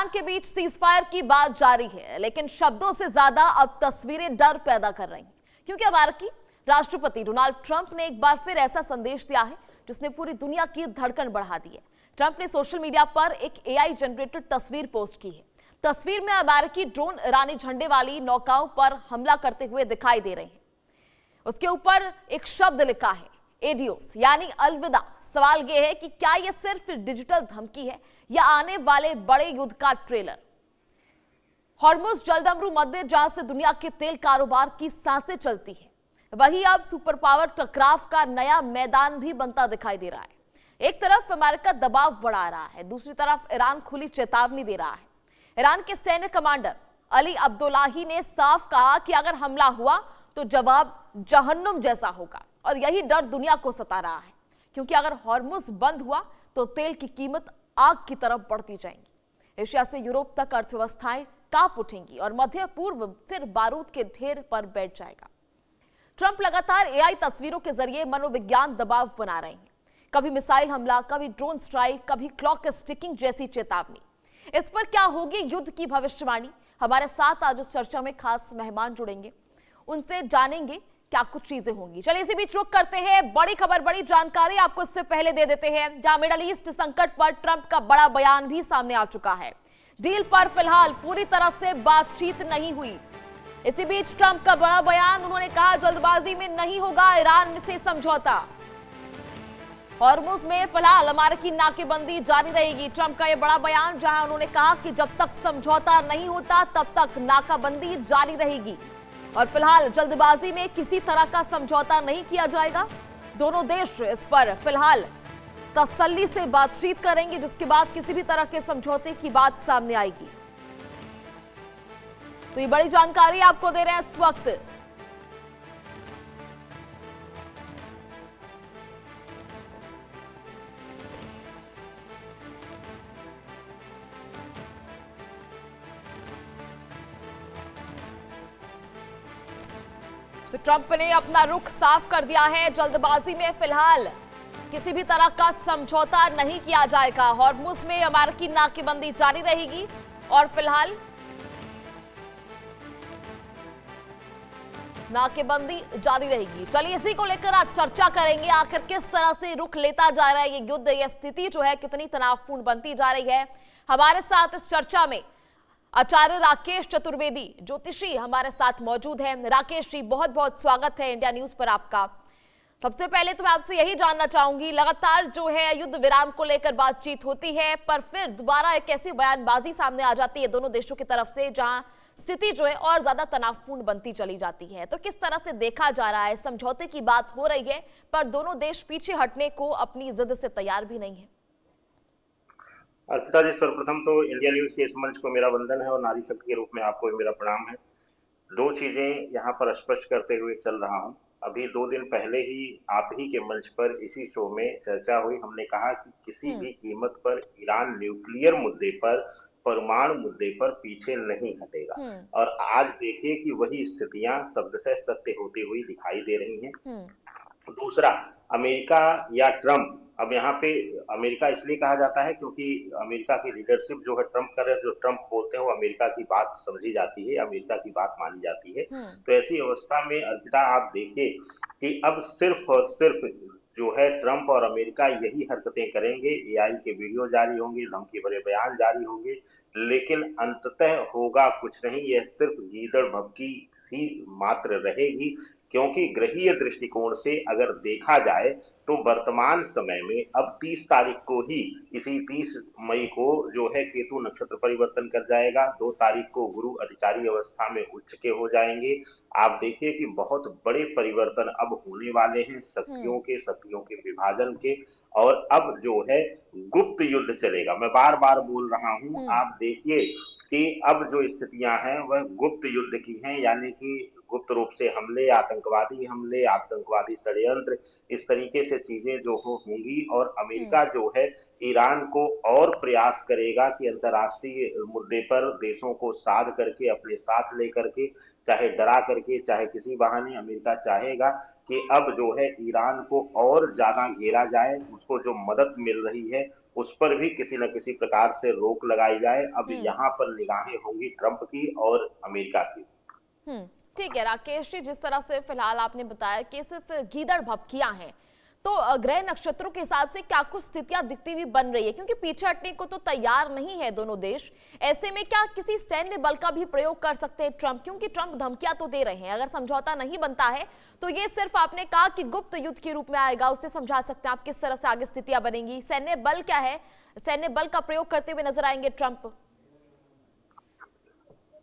Iran के बीच ceasefire की बात जारी है, लेकिन शब्दों से ज्यादा अब तस्वीरें डर पैदा कर रही हैं, क्योंकि अमेरिकी राष्ट्रपति डोनाल्ड ट्रंप ने एक बार फिर ऐसा संदेश दिया है जिसने पूरी दुनिया की धड़कन बढ़ा दी है। ट्रंप ने सोशल मीडिया पर एक एआई जनरेटेड तस्वीर पोस्ट की है। तस्वीर में अमेरिकी ड्रोन ईरानी झंडे वाली नौकाओं पर हमला करते हुए दिखाई दे रहे हैं। उसके ऊपर एक शब्द लिखा है, एडियोस, यानी अलविदा। सवाल यह है कि क्या यह सिर्फ डिजिटल धमकी है या आने वाले बड़े युद्ध का ट्रेलर। हॉर्मुज जलदमरू मध्य, जहां से दुनिया के तेल कारोबार की सांसें चलती है, वही अब सुपर पावर टकराव का नया मैदान भी बनता दिखाई दे रहा है। एक तरफ अमेरिका दबाव बढ़ा रहा है, दूसरी तरफ ईरान खुली चेतावनी दे रहा है। ईरान के सैन्य कमांडर अली अब्दुल्लाही ने साफ कहा कि अगर हमला हुआ तो जवाब जहन्नुम जैसा होगा, और यही डर दुनिया को सता रहा है, क्योंकि अगर हॉर्मुज बंद हुआ तो तेल की कीमत आग की तरफ बढ़ती जाएंगी। एशिया से यूरोप तक अर्थव्यवस्थाएं कांप उठेंगी और मध्य पूर्व फिर बारूद के ढेर पर बैठ जाएगा। ट्रंप लगातार एआई तस्वीरों के जरिए मनोविज्ञान दबाव बना रहे हैं। कभी मिसाइल हमला, कभी ड्रोन स्ट्राइक, कभी क्लॉक स्टिकिंग जैसी चेतावनी। इस पर क्या होगी युद्ध की भविष्यवाणी? हमारे साथ आज इस चर्चा में खास मेहमान जुड़ेंगे, उनसे जानेंगे क्या कुछ चीजें होंगी। चलिए इसी बीच रुक करते हैं, बड़ी खबर, बड़ी जानकारी आपको इससे पहले दे देते हैं, जहां मिडल ईस्ट संकट पर ट्रंप का बड़ा बयान भी सामने आ चुका है। डील पर फिलहाल पूरी तरह से बातचीत नहीं हुई। इसी बीच ट्रंप का बड़ा बयान, उन्होंने कहा जल्दबाजी में नहीं होगा ईरान से समझौता। हॉर्मुज में फिलहाल अमेरिकी नाकेबंदी जारी रहेगी। ट्रंप का यह बड़ा बयान, जहां उन्होंने कहा कि जब तक समझौता नहीं होता तब तक नाकाबंदी जारी रहेगी, और फिलहाल जल्दबाजी में किसी तरह का समझौता नहीं किया जाएगा। दोनों देश इस पर फिलहाल तसल्ली से बातचीत करेंगे, जिसके बाद किसी भी तरह के समझौते की बात सामने आएगी। तो ये बड़ी जानकारी आपको दे रहे हैं इस वक्त। तो ट्रंप ने अपना रुख साफ कर दिया है, जल्दबाजी में फिलहाल किसी भी तरह का समझौता नहीं किया जाएगा। हॉर्मुज में अमेरिकी नाकेबंदी जारी रहेगी और फिलहाल नाकेबंदी जारी रहेगी। चलिए इसी को लेकर आज चर्चा करेंगे, आखिर किस तरह से रुख लेता जा रहा है ये युद्ध, ये स्थिति जो है कितनी तनावपूर्ण बनती जा रही है। हमारे साथ इस चर्चा में आचार्य राकेश चतुर्वेदी, ज्योतिषी, हमारे साथ मौजूद हैं। राकेश जी, बहुत बहुत स्वागत है इंडिया न्यूज पर आपका। सबसे पहले तो मैं आपसे यही जानना चाहूंगी, लगातार जो है युद्ध विराम को लेकर बातचीत होती है, पर फिर दोबारा एक ऐसी बयानबाजी सामने आ जाती है दोनों देशों की तरफ से, जहां स्थिति जो है और ज्यादा तनावपूर्ण बनती चली जाती है। तो किस तरह से देखा जा रहा है, समझौते की बात हो रही है पर दोनों देश पीछे हटने को अपनी जिद से तैयार भी नहीं है? अर्पिता जी, सर्वप्रथम तो इंडिया न्यूज के इस मंच को मेरा वंदन है और नारी शक्ति के रूप में आपको भी मेरा प्रणाम है। दो चीजें यहाँ पर स्पष्ट करते हुए चल रहा हूँ। अभी 2 दिन पहले ही आप ही के मंच पर इसी शो में चर्चा हुई। हमने कहा कि किसी भी कीमत पर ईरान न्यूक्लियर मुद्दे पर, परमाणु मुद्दे पर पीछे नहीं हटेगा, और आज देखिए कि वही स्थितियां शब्दशः सत्य होती हुई दिखाई दे रही हैं। दूसरा, अमेरिका या ट्रंप, अब यहाँ पे अमेरिका इसलिए कहा जाता है क्योंकि अमेरिका की लीडरशिप जो है ट्रंप कर रहे हैं, जो ट्रंप बोलते हैं वो अमेरिका की बात समझी जाती है, अमेरिका की बात मानी जाती है। तो ऐसी अवस्था में अर्पिता आप देखिए कि अब सिर्फ और सिर्फ जो है ट्रंप और अमेरिका यही हरकतें करेंगे, एआई के वीडियो जारी होंगे, धमकी भरे बयान जारी होंगे, लेकिन अंततः होगा कुछ नहीं। यह सिर्फ गीदड़ भभकी ही मात्र रहेगी, क्योंकि ग्रहीय दृष्टिकोण से अगर देखा जाए तो वर्तमान समय में अब 30 तारीख को ही, इसी 30 मई को जो है केतु नक्षत्र परिवर्तन कर जाएगा। 2 तारीख को गुरु अधिचारी अवस्था में उच्च के हो जाएंगे। आप देखिए कि बहुत बड़े परिवर्तन अब होने वाले हैं, शक्तियों के विभाजन के, और अब जो है गुप्त युद्ध चलेगा। मैं बार बार बोल रहा हूं, आप देखिए कि अब जो स्थितियां हैं वह गुप्त युद्ध की हैं, यानी कि गुप्त रूप से हमले, आतंकवादी षड्यंत्र, इस तरीके से चीजें जो होंगी, और हम्म। अमेरिका जो है ईरान को और प्रयास करेगा कि अंतर्राष्ट्रीय मुद्दे पर देशों को साध करके अपने साथ लेकर के, चाहे डरा करके चाहे किसी बहाने, अमेरिका चाहेगा कि अब जो है ईरान को और ज्यादा घेरा जाए, उसको जो मदद मिल रही है उस पर भी किसी न किसी प्रकार से रोक लगाई जाए। अब हम्म। यहाँ पर निगाहें होंगी ट्रंप की और अमेरिका की। हम्म। ठीक है राकेश जी, जिस तरह से फिलहाल आपने बताया कि सिर्फ गीदड़ भपकियां हैं, तो ग्रह नक्षत्रों के हिसाब से क्या कुछ स्थितियां दिखती हुई बन रही है, क्योंकि पीछे हटने को तो तैयार नहीं है दोनों देश। ऐसे में क्या किसी सैन्य बल का भी प्रयोग कर सकते हैं ट्रंप, क्योंकि ट्रंप धमकियां तो दे रहे हैं, अगर समझौता नहीं बनता है तो ये सिर्फ आपने कहा कि गुप्त युद्ध के रूप में आएगा, उससे समझा सकते हैं आप किस तरह से आगे स्थितियां बनेंगी। सैन्य बल क्या है, सैन्य बल का प्रयोग करते हुए नजर आएंगे ट्रंप?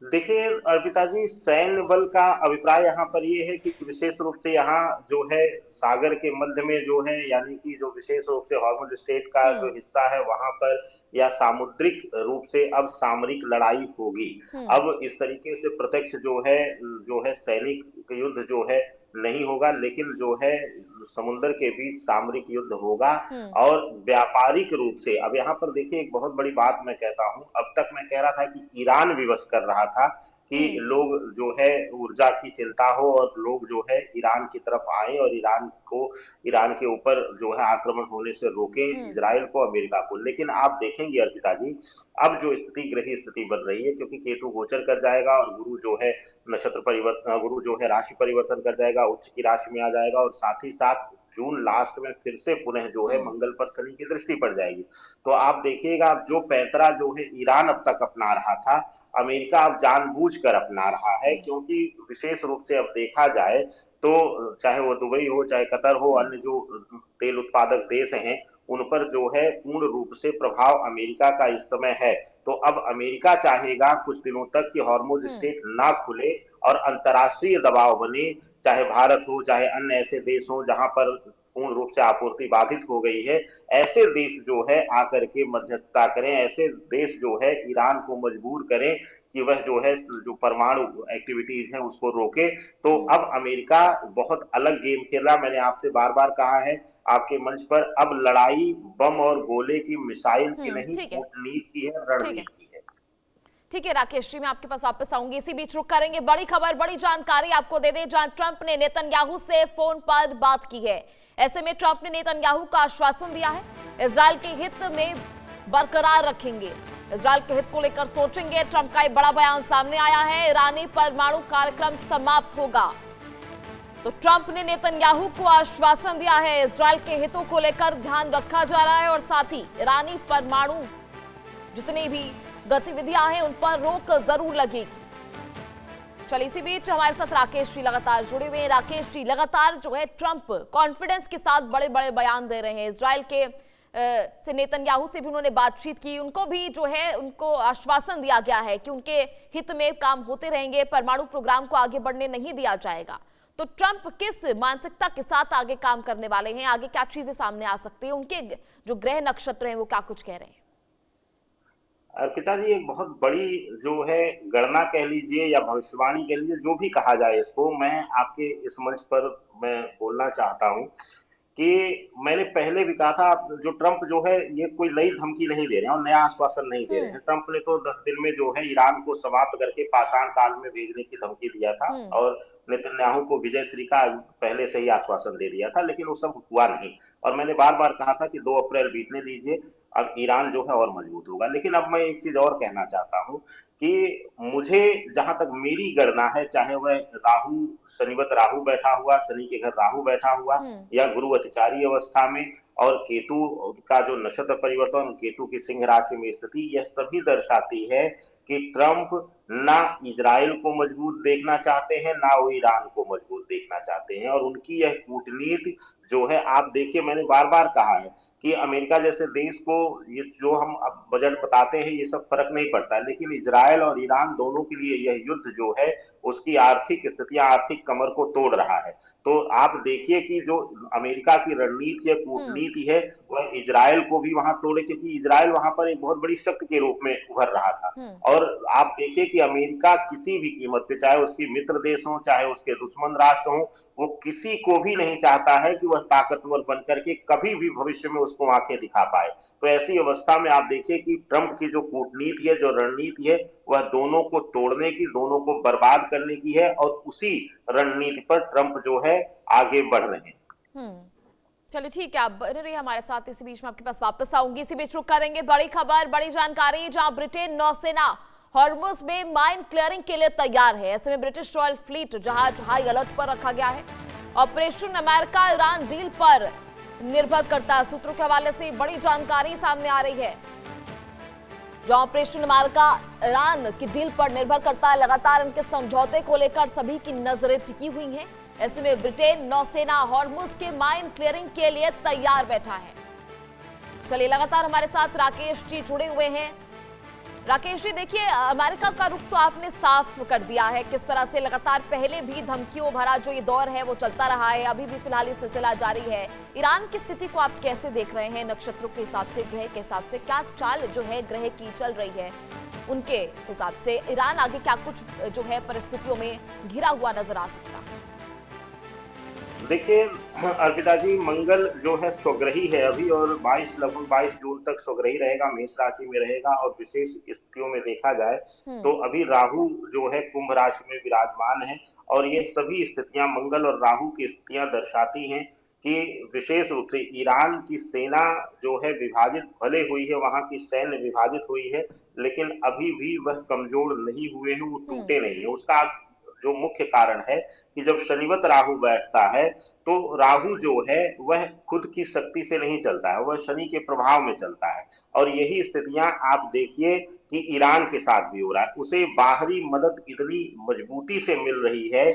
देखिए अर्पिता जी, सैन्य बल का अभिप्राय यहाँ पर ये है कि विशेष रूप से यहाँ जो है सागर के मध्य में जो है, यानी कि जो विशेष रूप से हॉर्मुज स्ट्रेट का हम्म। जो हिस्सा है वहां पर, या सामुद्रिक रूप से अब सामरिक लड़ाई होगी। हम्म। अब इस तरीके से प्रत्यक्ष जो है सैनिक युद्ध जो है नहीं होगा, लेकिन जो है समुद्र के बीच सामरिक युद्ध होगा। हम्म। और व्यापारिक रूप से अब यहाँ पर देखिए, एक बहुत बड़ी बात मैं कहता हूं, अब तक मैं कह रहा था कि ईरान विवश कर रहा था कि हम्म। लोग जो है ऊर्जा की चिंता हो और लोग जो है ईरान की तरफ आए और ईरान के ऊपर जो है आक्रमण होने से रोके, हम्म। इजराइल को, अमेरिका को। लेकिन आप देखेंगे अर्पिता जी, अब जो स्थिति, ग्रही स्थिति बन रही है, क्योंकि केतु गोचर कर जाएगा और गुरु जो है नक्षत्र परिवर्तन, गुरु जो है राशि परिवर्तन कर जाएगा, उच्च की राशि में आ जाएगा, और साथ ही साथ जून लास्ट में फिर से पुनः जो है हम्म। मंगल पर शनि की दृष्टि पड़ जाएगी। तो आप देखिएगा, जो पैंतरा जो है ईरान अब तक अपना रहा था, अमेरिका अब जानबूझकर अपना रहा है, हम्म। क्योंकि विशेष रूप से अब देखा जाए तो चाहे वो दुबई हो, चाहे कतर हो, हम्म। अन्य जो तेल उत्पादक देश हैं, उन पर जो है पूर्ण रूप से प्रभाव अमेरिका का इस समय है। तो अब अमेरिका चाहेगा कुछ दिनों तक कि हॉर्मुज हम्म। स्ट्रेट ना खुले और अंतर्राष्ट्रीय दबाव बने, चाहे भारत हो, चाहे अन्य ऐसे देश हो जहां पर पूर्ण रूप से आपूर्ति बाधित हो गई है, ऐसे देश जो है आकर के मध्यस्थता करें, ऐसे देश जो है ईरान को मजबूर करें कि वह जो है जो परमाणु एक्टिविटीज है उसको रोके। तो हम्म। अब अमेरिका बहुत अलग गेम खेल रहा। मैंने आपसे बार बार कहा है आपके मंच पर, अब लड़ाई बम और गोले की, मिसाइल की नहीं, ठीक है। कूटनीति की है, ठीक है। रणनीति की है। ठीक है राकेश जी, मैं आपके पास वापस आऊंगी, इसी बीच रुक करेंगे बड़ी खबर, बड़ी जानकारी आपको दे दें, जहां ट्रंप ने नेतन्याहू से फोन पर बात की है। ऐसे में ट्रंप ने नेतन्याहू का आश्वासन दिया है, इजराइल के हित में बरकरार रखेंगे, इजराइल के हित को लेकर सोचेंगे। ट्रंप का एक बड़ा बयान सामने आया है, ईरानी परमाणु कार्यक्रम समाप्त होगा। तो ट्रंप ने नेतन्याहू को आश्वासन दिया है, इजराइल के हितों को लेकर ध्यान रखा जा रहा है और साथ ही ईरानी परमाणु जितनी भी गतिविधियां हैं उन पर रोक जरूर लगेगी। चलिए, इसी बीच हमारे साथ राकेश जी लगातार जुड़े हुए हैं। राकेश जी, लगातार जो है ट्रंप कॉन्फिडेंस के साथ बड़े बड़े बयान दे रहे हैं, इजराइल के से नेतन्याहू से भी उन्होंने बातचीत की, उनको भी जो है उनको आश्वासन दिया गया है कि उनके हित में काम होते रहेंगे, परमाणु प्रोग्राम को आगे बढ़ने नहीं दिया जाएगा। तो ट्रंप किस मानसिकता के साथ आगे काम करने वाले हैं, आगे क्या चीजें सामने आ सकती है, उनके जो ग्रह नक्षत्र हैं वो क्या कुछ कह रहे हैं? अर्पिता जी, एक बहुत बड़ी जो है गणना कह लीजिए या भविष्यवाणी कह लीजिए, जो भी कहा जाए इसको, मैं आपके इस मंच पर मैं बोलना चाहता हूं कि मैंने पहले भी कहा था, जो ट्रंप जो है ये कोई नई धमकी नहीं दे रहे हैं और नया आश्वासन नहीं दे रहे हम्म। हैं। ट्रंप ने तो 10 दिन में जो है ईरान को समाप्त करके पाषाण काल में भेजने की धमकी दिया था, हम्म। और नेतन्याहू को विजय श्री का पहले से ही आश्वासन दे दिया था, लेकिन वो सब हुआ नहीं। और मैंने बार बार कहा था कि 2 अप्रैल बीतने दीजिए, अब ईरान जो है और मजबूत होगा। लेकिन अब मैं एक चीज और कहना चाहता हूं कि मुझे, जहां तक मेरी गणना है, चाहे वह राहु, शनिवत राहु बैठा हुआ, शनि के घर राहु बैठा हुआ, हम्म। या गुरु अतिचारी अवस्था में, और केतु का जो नक्षत्र परिवर्तन, केतु की सिंह राशि में स्थिति, यह सभी दर्शाती है कि ट्रंप ना इजराइल को मजबूत देखना चाहते हैं, ना वो ईरान को मजबूत देखना चाहते हैं। और उनकी यह कूटनीति जो है, आप देखिए, मैंने बार बार कहा है कि अमेरिका जैसे देश को ये जो हम अब बजट बताते हैं ये सब फर्क नहीं पड़ता, लेकिन इजराइल और ईरान दोनों के लिए यह युद्ध जो है उसकी आर्थिक स्थितियां, आर्थिक कमर को तोड़ रहा है। तो आप देखिए कि जो अमेरिका की रणनीति है, कूटनीति है, वह इजराइल को भी वहां तोड़े, क्योंकि इजराइल वहां पर एक बहुत बड़ी शक्ति के रूप में उभर रहा था। और आप देखिए कि अमेरिका किसी भी कीमत पे, चाहे उसकी मित्र देश हो, चाहे उसके दुश्मन राष्ट्र हो, वो किसी को भी नहीं चाहता है कि वह ताकतवर बनकर के कभी भी भविष्य में उसको आंखें दिखा पाए। तो ऐसी अवस्था में आप देखिए कि ट्रंप की जो कूटनीति है, जो रणनीति है, वह दोनों को तोड़ने की, दोनों को बर्बाद करने की है, और उसी रणनीति पर ट्रंप जो है आगे बढ़ रहे हैं। चलिए ठीक है, आप बने रहिए हमारे साथ। इसी बीच में आपके पास वापस आऊंगी। इसी बीच रुक करेंगे बड़ी खबर, बड़ी जानकारी, जहां ब्रिटेन नौसेना हॉर्मुज में माइन क्लियरिंग के लिए तैयार है। ऐसे में ब्रिटिश रॉयल फ्लीट जहाज हाई अलर्ट पर रखा गया है। ऑपरेशन अमेरिका ईरान डील पर निर्भर करता है। सूत्रों के हवाले से बड़ी जानकारी सामने आ रही है। जो ऑपरेशन अमेरिका ईरान की डील पर निर्भर करता है, लगातार इनके समझौते को लेकर सभी की नजरें टिकी हुई हैं। ऐसे में ब्रिटेन नौसेना हॉर्मुज के माइन क्लियरिंग के लिए तैयार बैठा है। चलिए, लगातार हमारे साथ राकेश जी जुड़े हुए हैं। राकेश जी, देखिए, अमेरिका का रुख तो आपने साफ कर दिया है। किस तरह से लगातार पहले भी धमकियों भरा जो ये दौर है वो चलता रहा है, अभी भी फिलहाल ये सिलसिला जारी है। ईरान की स्थिति को आप कैसे देख रहे हैं? नक्षत्रों के हिसाब से, ग्रह के हिसाब से क्या चाल जो है ग्रह की चल रही है, उनके हिसाब से ईरान आगे क्या कुछ जो है परिस्थितियों में घिरा हुआ नजर आ सकता है? देखिए अर्पिता जी, मंगल जो है स्वग्रही है अभी, और लगभग 22 जून तक स्वग्रही रहेगा, मेष राशि में रहेगा। और विशेष स्थितियों में देखा जाए तो अभी राहु जो है कुंभ राशि में विराजमान है। और ये सभी स्थितियां, मंगल और राहु की स्थितियां दर्शाती हैं कि विशेष रूप से ईरान की सेना जो है विभाजित भले हुई है, वहां की सैन्य विभाजित हुई है, लेकिन अभी भी वह कमजोर नहीं हुए हैं, वो टूटे नहीं है। उसका जो मुख्य कारण है कि जब शनिवत राहु बैठता है तो राहु जो है वह खुद की शक्ति से नहीं चलता है, वह शनि के प्रभाव में चलता है। और यही स्थितियां आप देखिए कि ईरान के साथ भी हो रहा है। उसे बाहरी मदद इतनी मजबूती से मिल रही है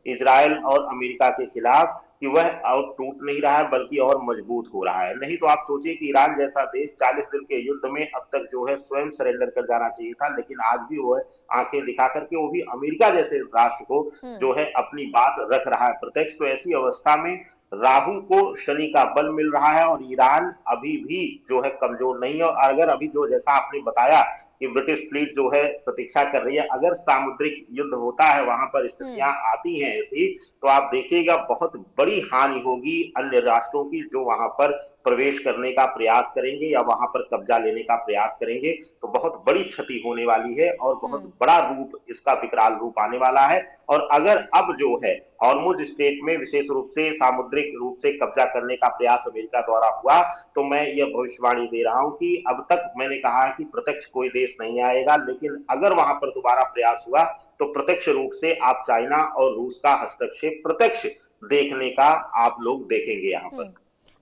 इजराइल और अमेरिका के खिलाफ कि वह और टूट नहीं रहा है, बल्कि और मजबूत हो रहा है। नहीं तो आप सोचिए कि ईरान जैसा देश 40 दिन के युद्ध में अब तक जो है स्वयं सरेंडर कर जाना चाहिए था, लेकिन आज भी वो आंखें दिखा करके, वो भी अमेरिका जैसे राष्ट्र को जो है अपनी बात रख रहा है प्रत्यक्ष। तो ऐसी अवस्था में राहु को शनि का बल मिल रहा है, और ईरान अभी भी जो है कमजोर नहीं है। और अगर अभी जो जैसा आपने बताया कि ब्रिटिश फ्लीट जो है प्रतीक्षा कर रही है, अगर सामुद्रिक युद्ध होता है, वहां पर स्थितियां आती हैं ऐसी, तो आप देखिएगा बहुत बड़ी हानि होगी अन्य राष्ट्रों की, जो वहां पर प्रवेश करने का प्रयास करेंगे या वहां पर कब्जा लेने का प्रयास करेंगे। तो बहुत बड़ी क्षति होने वाली है, और बहुत बड़ा रूप, इसका विकराल रूप आने वाला है। और अगर अब जो है हॉर्मुज स्ट्रेट में विशेष रूप से सामुद्रिक रूप से कब्जा करने का प्रयास अमेरिका द्वारा हुआ, तो मैं यह भविष्यवाणी दे रहा हूं कि अब तक मैंने कहा है कि प्रत्यक्ष कोई देश नहीं आएगा, लेकिन अगर वहां पर दोबारा प्रयास हुआ तो प्रत्यक्ष रूप से आप चाइना और रूस का हस्तक्षेप प्रत्यक्ष देखने का आप लोग देखेंगे यहाँ पर।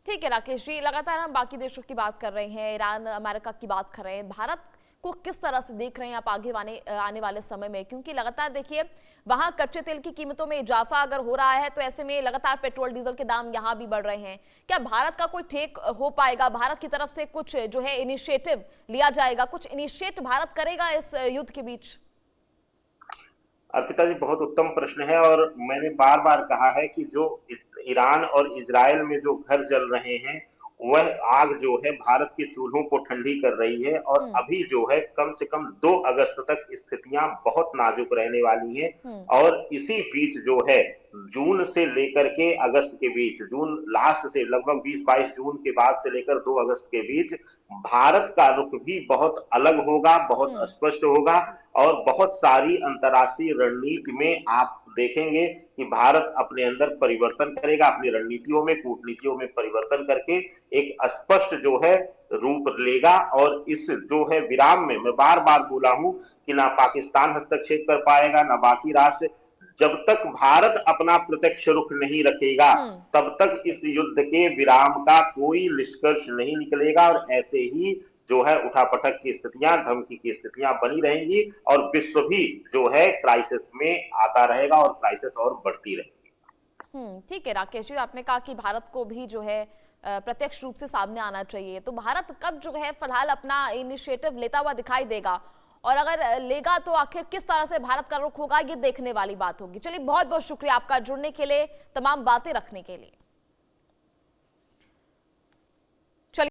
ठीक है राकेश जी, लगातार हम बाकी देशों की बात कर रहे हैं, ईरान अमेरिका की बात कर रहे हैं। भारत को किस तरह से देख रहे हैं आप आगे आने वाले समय में? क्योंकि लगातार देखिए, वहां कच्चे तेल की कीमतों में इजाफा अगर हो रहा है, तो ऐसे में लगातार पेट्रोल डीजल के दाम यहां भी बढ़ रहे हैं। क्या भारत का कोई टेक हो पाएगा? भारत की तरफ से कुछ जो है इनिशिएटिव लिया जाएगा, कुछ इनिशिएट भारत करेगा इस युद्ध के बीच? अर्पिता जी, बहुत उत्तम प्रश्न है। और मैंने बार बार कहा है कि जो ईरान और इजराइल में जो घर जल रहे हैं, वह आग जो है भारत के चूल्हों को ठंडी कर रही है। और अभी जो है कम से कम 2 अगस्त तक स्थितियां बहुत नाजुक रहने वाली हैं। और इसी बीच जो है जून से लेकर के अगस्त के बीच, जून लास्ट से लगभग 20-22 जून के बाद से लेकर 2 अगस्त के बीच भारत का रुख भी बहुत अलग होगा, बहुत स्पष्ट होगा। और बहुत सारी अंतर्राष्ट्रीय रणनीति में आप देखेंगे कि भारत अपने अंदर परिवर्तन करेगा, अपनी रणनीतियों में, कूटनीतियों में परिवर्तन करके एक स्पष्ट जो है रूप लेगा। और इस जो है विराम में मैं बार बार बोला हूं कि ना पाकिस्तान हस्तक्षेप कर पाएगा, ना बाकी राष्ट्र। जब तक भारत अपना प्रत्यक्ष रुख नहीं रखेगा, तब तक इस युद्ध के विराम का कोई निष्कर्ष नहीं निकलेगा। और ऐसे ही जो है उठापटक की स्थितियां, धमकी की स्थितियां बनी रहेंगी, और विश्व भी जो है क्राइसिस में आता रहेगा, और क्राइसिस और बढ़ती रहेगी। ठीक है राकेश जी, आपने कहा कि भारत को भी जो है प्रत्यक्ष रूप से सामने आना चाहिए। तो भारत कब जो है फिलहाल अपना इनिशिएटिव लेता हुआ दिखाई देगा? और अगर लेगा तो आखिर किस तरह से भारत का रुख होगा, ये देखने वाली बात होगी। चलिए, बहुत बहुत शुक्रिया आपका जुड़ने के लिए, तमाम बातें रखने के लिए।